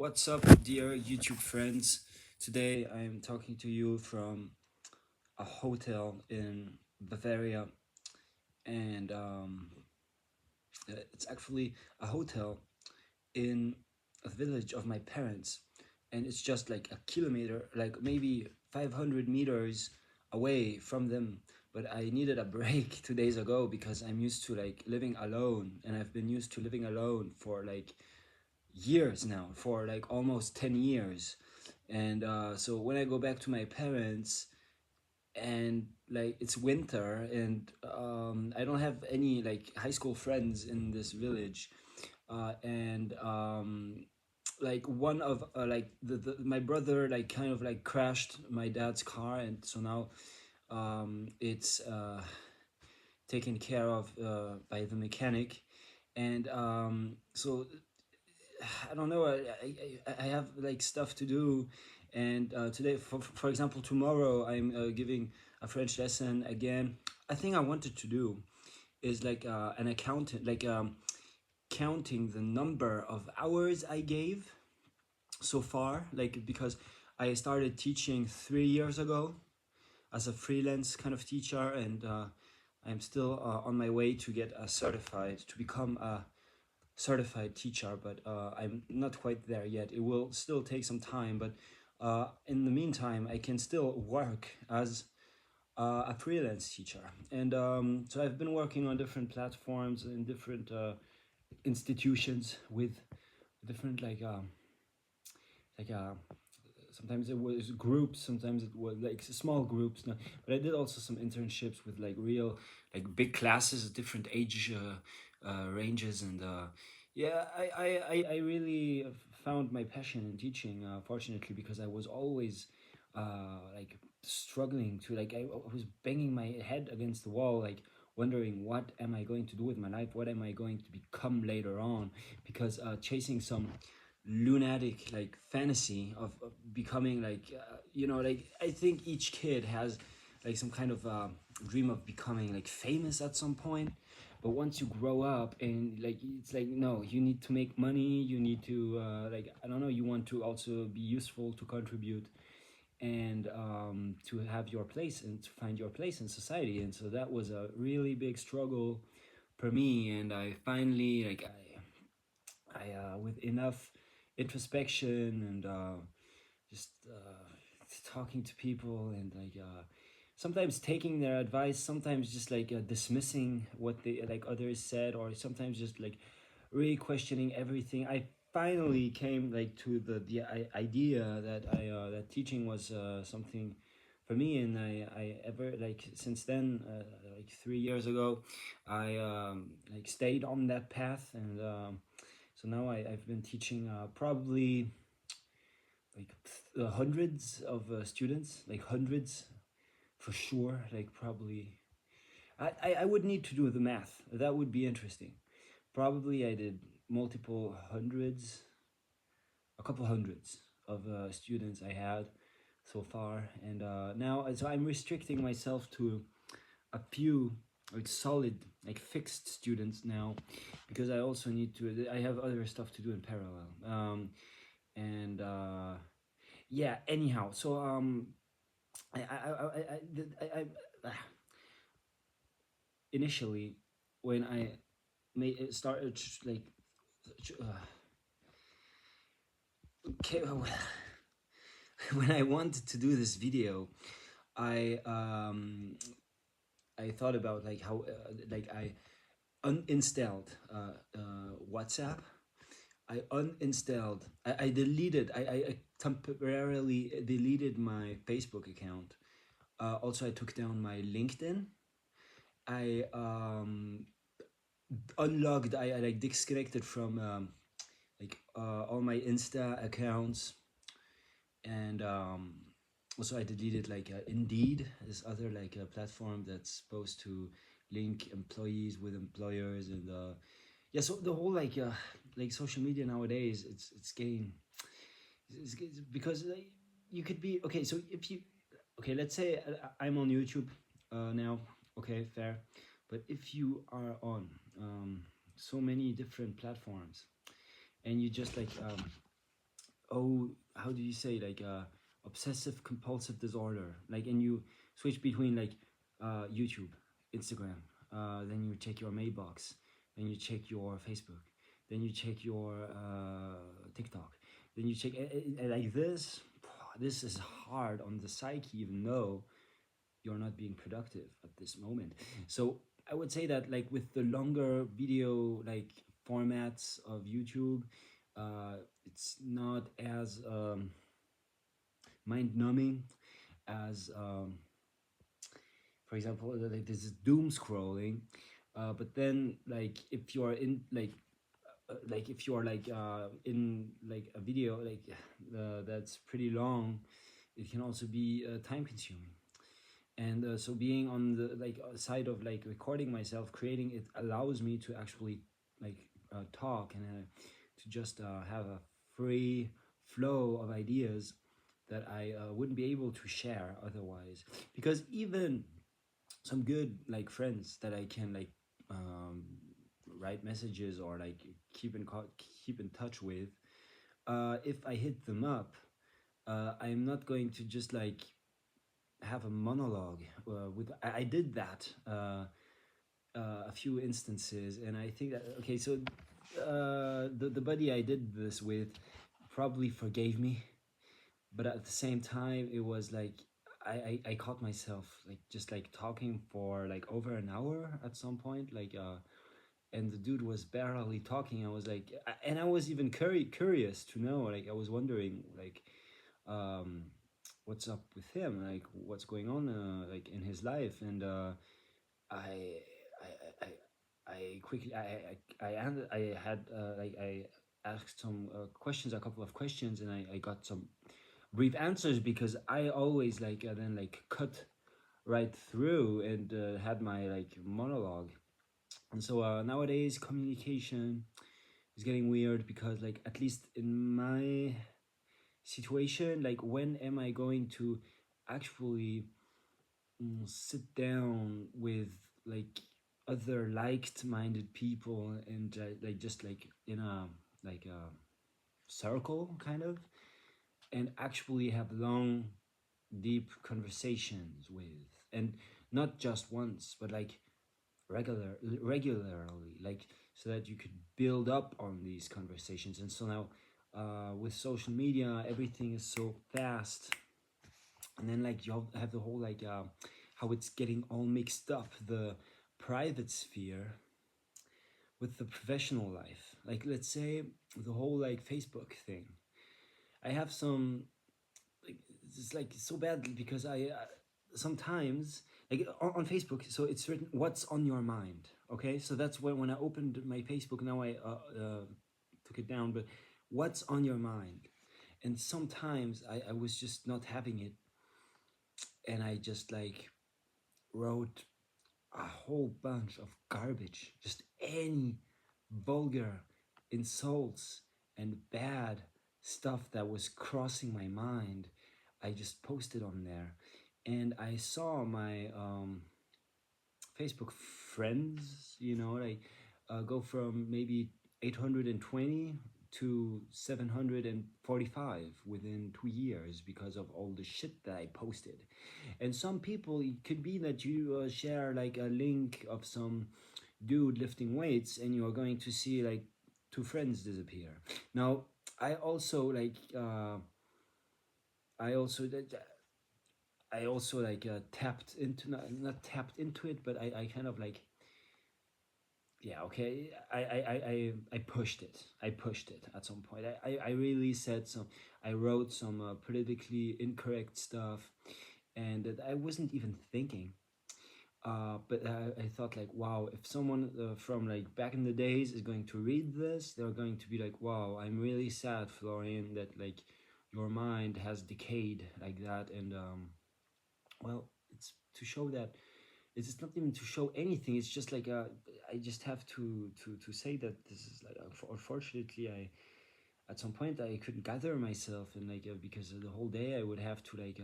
What's up, dear YouTube friends? Today I am talking to you from a hotel in Bavaria, and it's actually a hotel in a village of my parents, and it's just like a kilometer, like maybe 500 meters away from them. But I needed a break 2 days ago because I'm used to like living alone, and I've been used to living alone for like years now, for like almost 10 years. And so when I go back to my parents, and like it's winter, and I don't have any like high school friends in this village, and like one of like my brother like kind of like crashed my dad's car, and so now it's taken care of by the mechanic. And so I don't know. I have like stuff to do, and today, for example, tomorrow I'm giving a French lesson again. I think I wanted to do is like an accountant, like counting the number of hours I gave so far, like because I started teaching 3 years ago as a freelance kind of teacher, and I'm still on my way to get certified to become a certified teacher, but I'm not quite there yet. It will still take some time, but in the meantime, I can still work as a freelance teacher. And so I've been working on different platforms in different institutions with different like sometimes it was groups, sometimes it was like small groups. No, but I did also some internships with like real like big classes, different age ranges, and yeah, I really found my passion in teaching. Fortunately, because I was always like struggling to like I was banging my head against the wall, like wondering what am I going to do with my life, what am I going to become later on, because chasing some lunatic like fantasy of becoming like like I think each kid has like some kind of dream of becoming like famous at some point. But once you grow up, and like it's like, no, you need to make money, you need to like I don't know, you want to also be useful, to contribute, and to have your place and to find your place in society. And so that was a really big struggle for me, and I finally like I with enough introspection and just talking to people, and like sometimes taking their advice, sometimes just like dismissing what they like others said, or sometimes just like really questioning everything. I finally came like to the idea that I that teaching was something for me, and I ever like since then, like 3 years ago, I like stayed on that path. And so now I've been teaching probably like hundreds of students, like hundreds for sure, like probably I would need to do the math. That would be interesting. Probably I did multiple hundreds, a couple hundreds of students I had so far. And now so I'm restricting myself to a few like solid, like fixed students now, because I also need to, I have other stuff to do in parallel. And yeah, anyhow, so I initially, when I made it started like okay, when I wanted to do this video, I I thought about like how like I uninstalled WhatsApp. I uninstalled. I deleted. I temporarily deleted my Facebook account. Also, I took down my LinkedIn. I unlogged. I like disconnected from like all my Insta accounts, and also I deleted like Indeed, this other like a platform that's supposed to link employees with employers. And yeah, so the whole like social media nowadays, it's getting it's because like, you could be okay. So if you okay, let's say I'm on YouTube now. Okay, fair. But if you are on so many different platforms, and you just like oh, how do you say, like obsessive compulsive disorder, like, and you switch between like YouTube, Instagram, then you check your mailbox, then you check your Facebook, then you check your TikTok, then you check like this is hard on the psyche, even though you're not being productive at this moment. So I would say that, like, with the longer video like formats of YouTube, it's not as mind numbing as for example, like this is doom scrolling. But then, like, if you're in like if you're like in like a video like that's pretty long, it can also be time consuming. And so being on the like side of like recording myself creating it allows me to actually like talk and to just have a free flow of ideas that I wouldn't be able to share otherwise, because even some good like friends that I can like um, write messages or like keep in touch with, if I hit them up, I'm not going to just like have a monologue with. I did that a few instances, and I think that okay, so the buddy I did this with probably forgave me, but at the same time, it was like I caught myself like just like talking for like over an hour at some point, like and the dude was barely talking. I was like, and I was even curious to know, like I was wondering like um what's up with him, like what's going on like in his life. And I I I quickly I had like I asked some questions, a couple of questions, and I got some brief answers, because I always like then like cut right through and had my like monologue. And so nowadays communication is getting weird, because like at least in my situation, like when am I going to actually sit down with like other liked minded people and like just like in a like a circle kind of, and actually have long deep conversations with, and not just once but like regularly, like so that you could build up on these conversations. And so now with social media everything is so fast, and then like you have the whole like how it's getting all mixed up, the private sphere with the professional life. Like let's say the whole like Facebook thing, I have some like it's like so bad because I sometimes like on Facebook, so it's written what's on your mind. Okay, so that's when I opened my Facebook. Now I took it down, but what's on your mind? And sometimes I was just not having it, and I just like wrote a whole bunch of garbage, just any vulgar insults and bad stuff that was crossing my mind. I just posted on there, and I saw my Facebook friends, like go from maybe 820 to 745 within 2 years because of all the shit that I posted. And some people, it could be that you share like a link of some dude lifting weights, and you are going to see like two friends disappear. Now, I also like, I also I also like tapped into, not tapped into it, but I kind of like, yeah, okay, I pushed it. I pushed it at some point. I really said some, I wrote some politically incorrect stuff, and that I wasn't even thinking. But I thought like, wow, if someone from like back in the days is going to read this, they're going to be like, wow, I'm really sad, Florian, that like your mind has decayed like that. And well, it's to show that it's not even to show anything. It's just like I just have to say that this is like unfortunately I at some point I couldn't gather myself, and like because the whole day I would have to like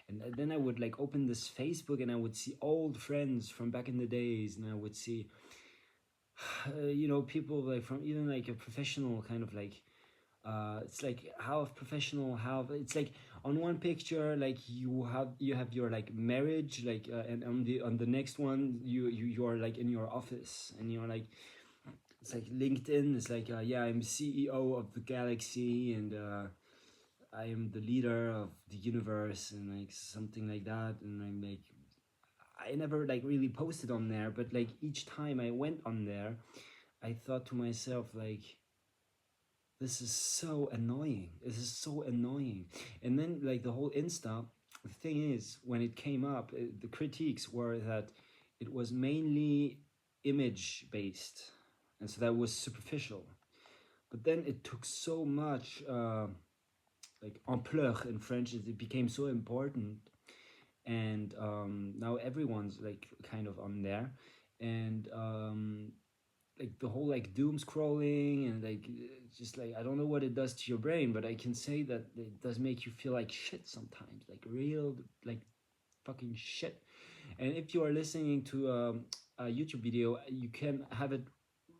and then I would like open this Facebook, and I would see old friends from back in the days, and I would see people like from even like a professional kind of like It's like half professional, half. It's like on one picture, like you have your like marriage, like and on the next one, you're like in your office, and you're like, it's like LinkedIn. It's like yeah, I'm CEO of the galaxy, and I am the leader of the universe, and like something like that. And I'm like, I never like really posted on there, but like each time I went on there, I thought to myself like, this is so annoying. This is so annoying. And then like the whole Insta, the thing is, when it came up, the critiques were that it was mainly image based, and so that was superficial. But then it took so much like ampleur in French. It became so important, and now everyone's like kind of on there, and like the whole like doom scrolling, and like just like, I don't know what it does to your brain, but I can say that it does make you feel like shit sometimes, like real like fucking shit. And if you are listening to a YouTube video, you can have it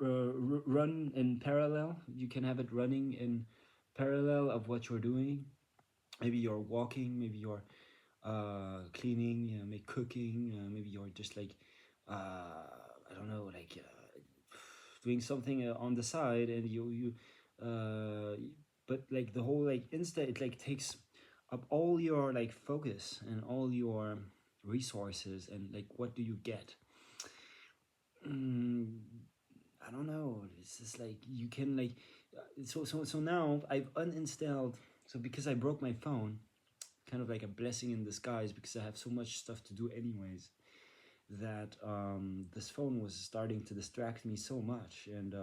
run in parallel. You can have it running in parallel of what you're doing. Maybe you're walking, maybe you're cleaning, you know, maybe cooking, maybe you're just like I don't know, like doing something on the side, and uh, but like the whole like Insta, it like takes up all your like focus and all your resources, and like what do you get? mm, I don't know. It's just like you can like so now I've uninstalled. So because I broke my phone, kind of like a blessing in disguise, because I have so much stuff to do anyways, that this phone was starting to distract me so much. And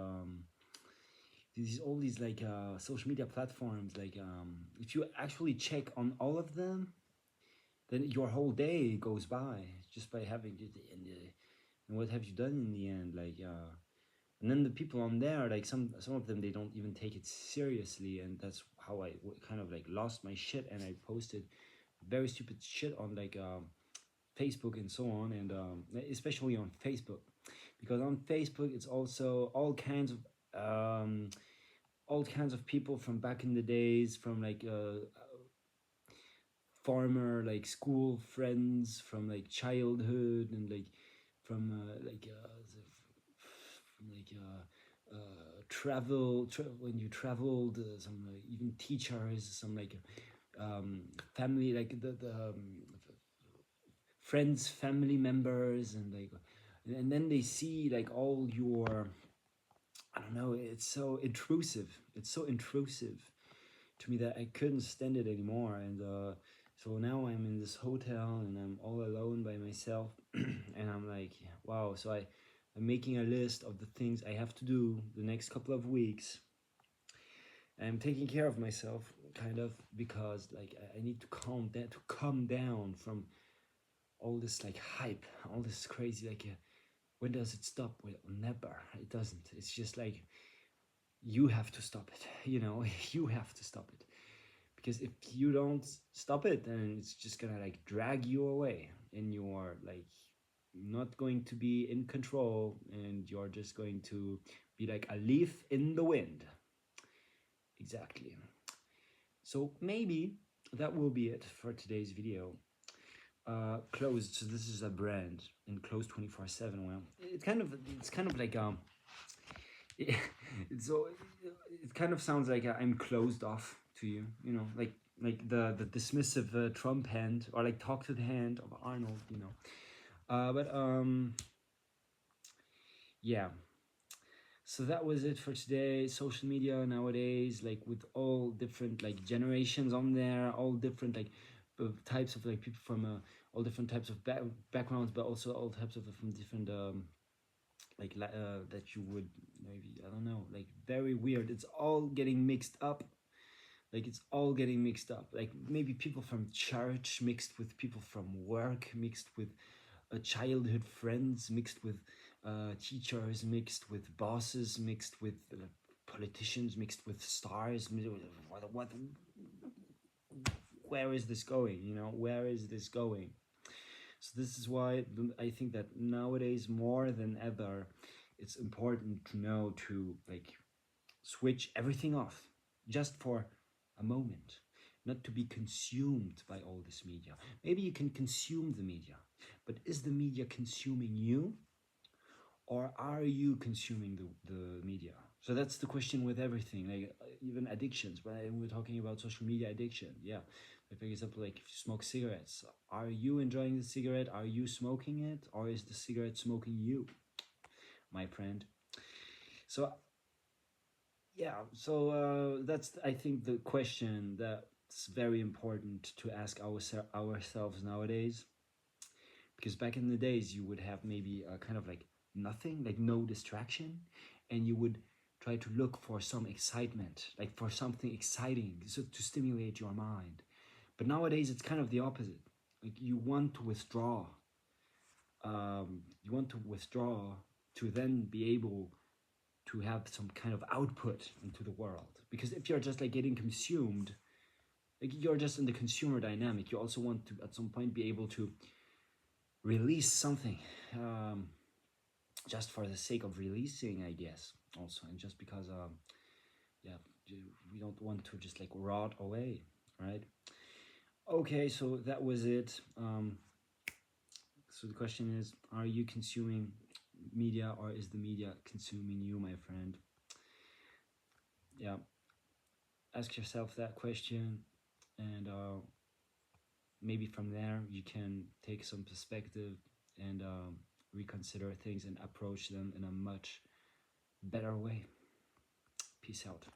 these all these like social media platforms, like if you actually check on all of them, then your whole day goes by just by having it. And what have you done in the end? Like and then the people on there, like some of them, they don't even take it seriously, and that's how I kind of like lost my shit, and I posted very stupid shit on like Facebook and so on, and especially on Facebook, because on Facebook it's also um, all kinds of people from back in the days, from like former like school friends from like childhood, and like from from like when you traveled, some even teachers, some like family, like the friends, family members, and like, and then they see like all your, I don't know, it's so intrusive. It's so intrusive to me that I couldn't stand it anymore. And so now I'm in this hotel, and I'm all alone by myself, and I'm like, wow. So I'm making a list of the things I have to do the next couple of weeks. I'm taking care of myself, kind of, because like I need to calm down from all this like hype, all this crazy like. When does it stop? Well, never. It doesn't. It's just like, you have to stop it. You know, you have to stop it, because if you don't stop it, then it's just gonna like drag you away, and you're like not going to be in control, and you're just going to be like a leaf in the wind. Exactly. So maybe that will be it for today's video. Closed. So this is a brand, and closed 24/7. Well, it's kind of like it, so it kind of sounds like I'm closed off to you, you know, like the dismissive Trump hand, or like talk to the hand of Arnold, you know. But yeah. So that was it for today. Social media nowadays, like with all different like generations on there, all different like types of like people from all different types of backgrounds, but also all types of from different like that you would maybe, I don't know, like very weird. It's all getting mixed up. Like it's all getting mixed up. Like maybe people from church mixed with people from work, mixed with childhood friends, mixed with teachers, mixed with bosses, mixed with politicians, mixed with stars. What? Where is this going? You know, where is this going? So this is why I think that nowadays more than ever, it's important to know to like switch everything off. just for a moment, not to be consumed by all this media. Maybe you can consume the media, but is the media consuming you, or are you consuming the media? So that's the question with everything, like even addictions. When we're talking about social media addiction, yeah. Like, for example, like if you smoke cigarettes, are you enjoying the cigarette? Are you smoking it, or is the cigarette smoking you, my friend? So yeah, so that's, I think, the question that's very important to ask ourselves nowadays. Because back in the days, you would have maybe a kind of like nothing, like no distraction, and you would try to look for some excitement, like for something exciting, so to stimulate your mind. But nowadays, it's kind of the opposite. Like you want to withdraw. You want to withdraw to then be able to have some kind of output into the world. Because if you're just like getting consumed, like you're just in the consumer dynamic, you also want to at some point be able to release something, just for the sake of releasing, I guess, also, and just because yeah, we don't want to just like rot away, right? Okay, so that was it. So the question is, are you consuming media, or is the media consuming you, my friend? Yeah, ask yourself that question, and maybe from there you can take some perspective and reconsider things and approach them in a much better way. Peace out.